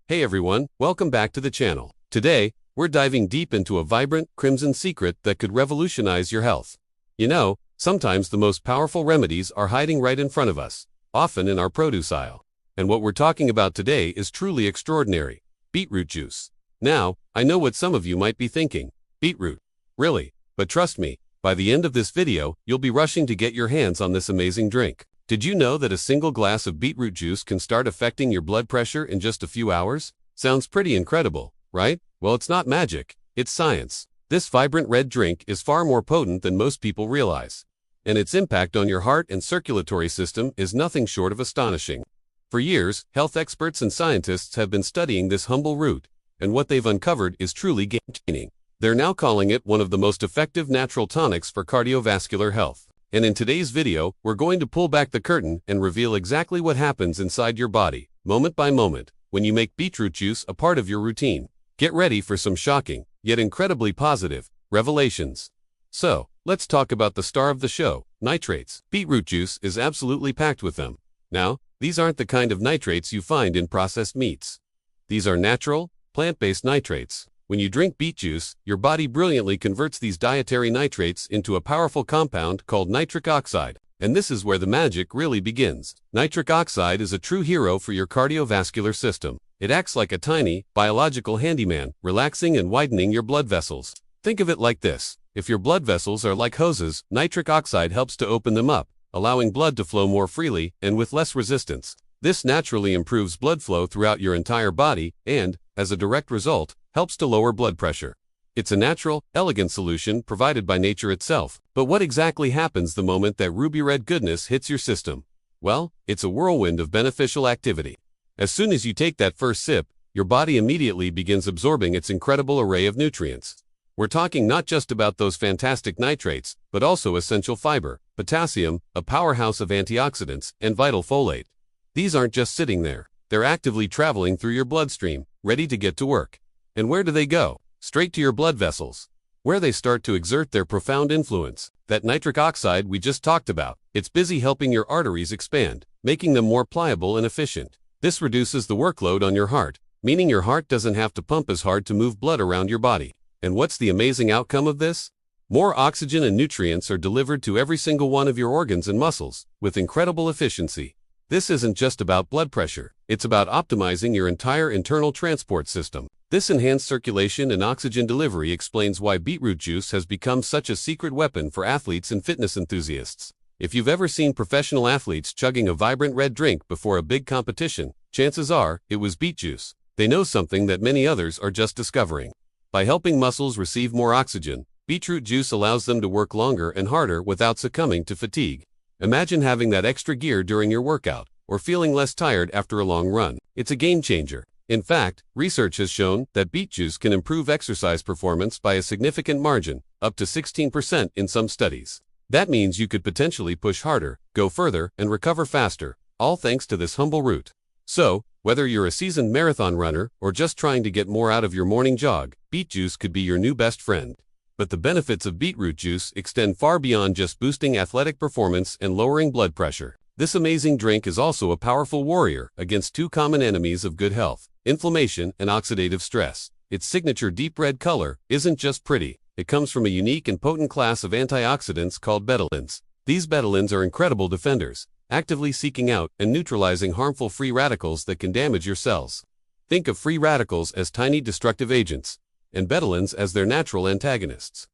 Hey everyone, welcome back to the channel. Today, we're diving deep into a vibrant, crimson secret that could revolutionize your health. You know, sometimes the most powerful remedies are hiding right in front of us, often in our produce aisle. And what we're talking about today is truly extraordinary: beetroot juice. Now, I know what some of you might be thinking. Beetroot? Really? But trust me, by the end of this video, you'll be rushing to get your hands on this amazing drink. Did you know that a single glass of beetroot juice can start affecting your blood pressure in just a few hours? Sounds pretty incredible, right? Well, it's not magic, it's science. This vibrant red drink is far more potent than most people realize, and its impact on your heart and circulatory system is nothing short of astonishing. For years, health experts and scientists have been studying this humble root, and what they've uncovered is truly game-changing. They're now calling it one of the most effective natural tonics for cardiovascular health. And in today's video, we're going to pull back the curtain and reveal exactly what happens inside your body, moment by moment, when you make beetroot juice a part of your routine. Get ready for some shocking, yet incredibly positive, revelations. So, let's talk about the star of the show, nitrates. Beetroot juice is absolutely packed with them. Now, these aren't the kind of nitrates you find in processed meats. These are natural, plant-based nitrates. When you drink beet juice, your body brilliantly converts these dietary nitrates into a powerful compound called nitric oxide. And this is where the magic really begins. Nitric oxide is a true hero for your cardiovascular system. It acts like a tiny, biological handyman, relaxing and widening your blood vessels. Think of it like this: if your blood vessels are like hoses, nitric oxide helps to open them up, allowing blood to flow more freely and with less resistance. This naturally improves blood flow throughout your entire body and, as a direct result, helps to lower blood pressure. It's a natural, elegant solution provided by nature itself. But what exactly happens the moment that ruby red goodness hits your system? Well, it's a whirlwind of beneficial activity. As soon as you take that first sip, your body immediately begins absorbing its incredible array of nutrients. We're talking not just about those fantastic nitrates, but also essential fiber, potassium, a powerhouse of antioxidants, and vital folate. These aren't just sitting there. They're actively traveling through your bloodstream, ready to get to work. And where do they go? Straight to your blood vessels, where they start to exert their profound influence. That nitric oxide we just talked about, it's busy helping your arteries expand, making them more pliable and efficient. This reduces the workload on your heart, meaning your heart doesn't have to pump as hard to move blood around your body. And what's the amazing outcome of this? More oxygen and nutrients are delivered to every single one of your organs and muscles, with incredible efficiency. This isn't just about blood pressure, it's about optimizing your entire internal transport system. This enhanced circulation and oxygen delivery explains why beetroot juice has become such a secret weapon for athletes and fitness enthusiasts. If you've ever seen professional athletes chugging a vibrant red drink before a big competition, chances are it was beet juice. They know something that many others are just discovering. By helping muscles receive more oxygen, beetroot juice allows them to work longer and harder without succumbing to fatigue. Imagine having that extra gear during your workout, or feeling less tired after a long run. It's a game changer. In fact, research has shown that beet juice can improve exercise performance by a significant margin, up to 16% in some studies. That means you could potentially push harder, go further, and recover faster, all thanks to this humble root. So, whether you're a seasoned marathon runner or just trying to get more out of your morning jog, beet juice could be your new best friend. But the benefits of beetroot juice extend far beyond just boosting athletic performance and lowering blood pressure. This amazing drink is also a powerful warrior against two common enemies of good health: inflammation and oxidative stress. Its signature deep red color isn't just pretty, it comes from a unique and potent class of antioxidants called betalains. These betalains are incredible defenders, actively seeking out and neutralizing harmful free radicals that can damage your cells. Think of free radicals as tiny destructive agents, and betalains as their natural antagonists.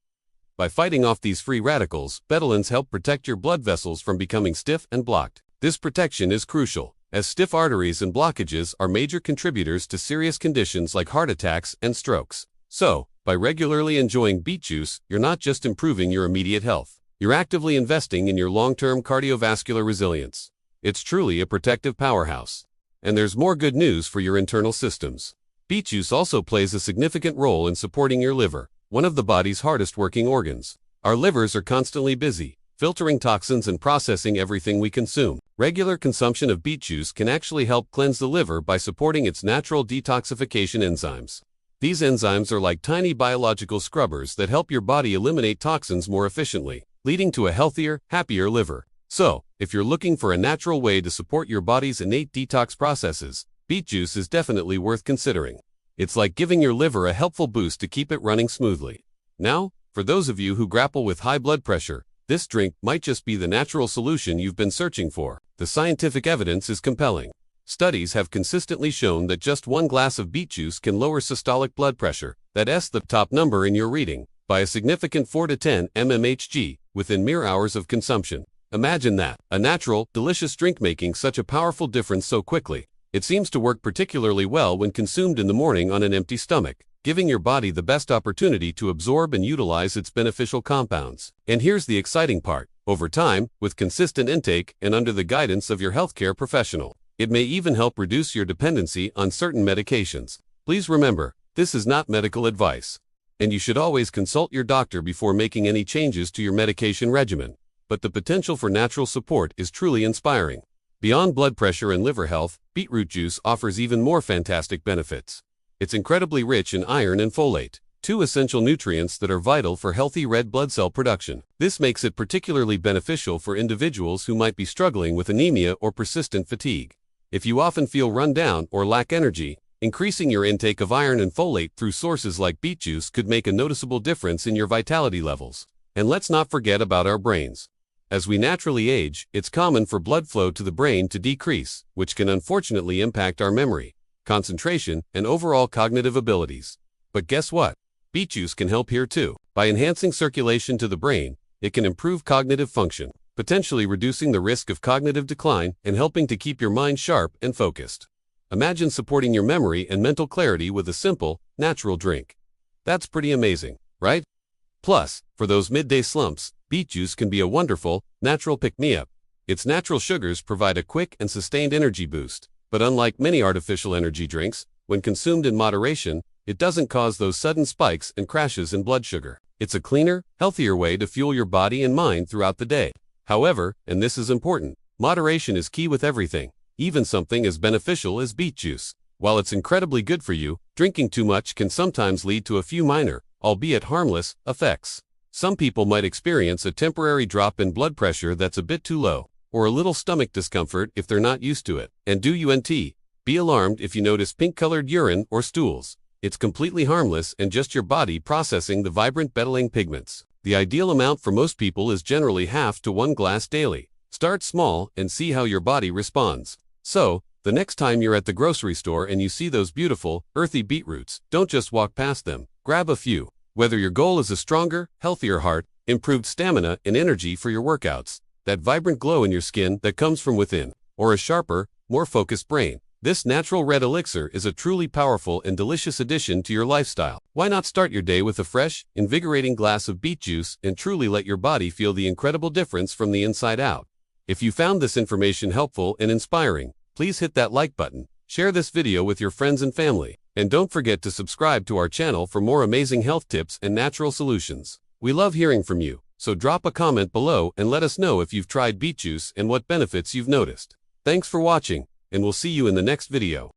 By fighting off these free radicals, betalains help protect your blood vessels from becoming stiff and blocked. This protection is crucial, as stiff arteries and blockages are major contributors to serious conditions like heart attacks and strokes. So, by regularly enjoying beet juice, you're not just improving your immediate health, you're actively investing in your long-term cardiovascular resilience. It's truly a protective powerhouse. And there's more good news for your internal systems. Beet juice also plays a significant role in supporting your liver, one of the body's hardest working organs. Our livers are constantly busy, filtering toxins and processing everything we consume. Regular consumption of beet juice can actually help cleanse the liver by supporting its natural detoxification enzymes. These enzymes are like tiny biological scrubbers that help your body eliminate toxins more efficiently, leading to a healthier, happier liver. So, if you're looking for a natural way to support your body's innate detox processes, beet juice is definitely worth considering. It's like giving your liver a helpful boost to keep it running smoothly. Now, for those of you who grapple with high blood pressure, this drink might just be the natural solution you've been searching for. The scientific evidence is compelling. Studies have consistently shown that just one glass of beet juice can lower systolic blood pressure, that's the top number in your reading, by a significant 4 to 10 mmHg within mere hours of consumption. Imagine that, a natural, delicious drink making such a powerful difference so quickly. It seems to work particularly well when consumed in the morning on an empty stomach, giving your body the best opportunity to absorb and utilize its beneficial compounds. And here's the exciting part. Over time, with consistent intake and under the guidance of your healthcare professional, it may even help reduce your dependency on certain medications. Please remember, this is not medical advice, and you should always consult your doctor before making any changes to your medication regimen. But the potential for natural support is truly inspiring. Beyond blood pressure and liver health, beetroot juice offers even more fantastic benefits. It's incredibly rich in iron and folate, two essential nutrients that are vital for healthy red blood cell production. This makes it particularly beneficial for individuals who might be struggling with anemia or persistent fatigue. If you often feel run down or lack energy, increasing your intake of iron and folate through sources like beet juice could make a noticeable difference in your vitality levels. And let's not forget about our brains. As we naturally age, it's common for blood flow to the brain to decrease, which can unfortunately impact our memory, concentration, and overall cognitive abilities. But guess what? Beet juice can help here too. By enhancing circulation to the brain, it can improve cognitive function, potentially reducing the risk of cognitive decline and helping to keep your mind sharp and focused. Imagine supporting your memory and mental clarity with a simple, natural drink. That's pretty amazing, right? Plus, for those midday slumps, beet juice can be a wonderful, natural pick-me-up. Its natural sugars provide a quick and sustained energy boost, but unlike many artificial energy drinks, when consumed in moderation, it doesn't cause those sudden spikes and crashes in blood sugar. It's a cleaner, healthier way to fuel your body and mind throughout the day. However, and this is important, moderation is key with everything, even something as beneficial as beet juice. While it's incredibly good for you, drinking too much can sometimes lead to a few minor, albeit harmless, effects. Some people might experience a temporary drop in blood pressure that's a bit too low, or a little stomach discomfort if they're not used to it. And be alarmed if you notice pink-colored urine or stools. It's completely harmless and just your body processing the vibrant bettyling pigments. The ideal amount for most people is generally half to 1 glass daily. Start small and see how your body responds. So, the next time you're at the grocery store and you see those beautiful, earthy beetroots, don't just walk past them. Grab a few. Whether your goal is a stronger, healthier heart, improved stamina and energy for your workouts, that vibrant glow in your skin that comes from within, or a sharper, more focused brain, this natural red elixir is a truly powerful and delicious addition to your lifestyle. Why not start your day with a fresh, invigorating glass of beet juice and truly let your body feel the incredible difference from the inside out? If you found this information helpful and inspiring, please hit that like button, share this video with your friends and family, and don't forget to subscribe to our channel for more amazing health tips and natural solutions. We love hearing from you, so drop a comment below and let us know if you've tried beet juice and what benefits you've noticed. Thanks for watching, and we'll see you in the next video.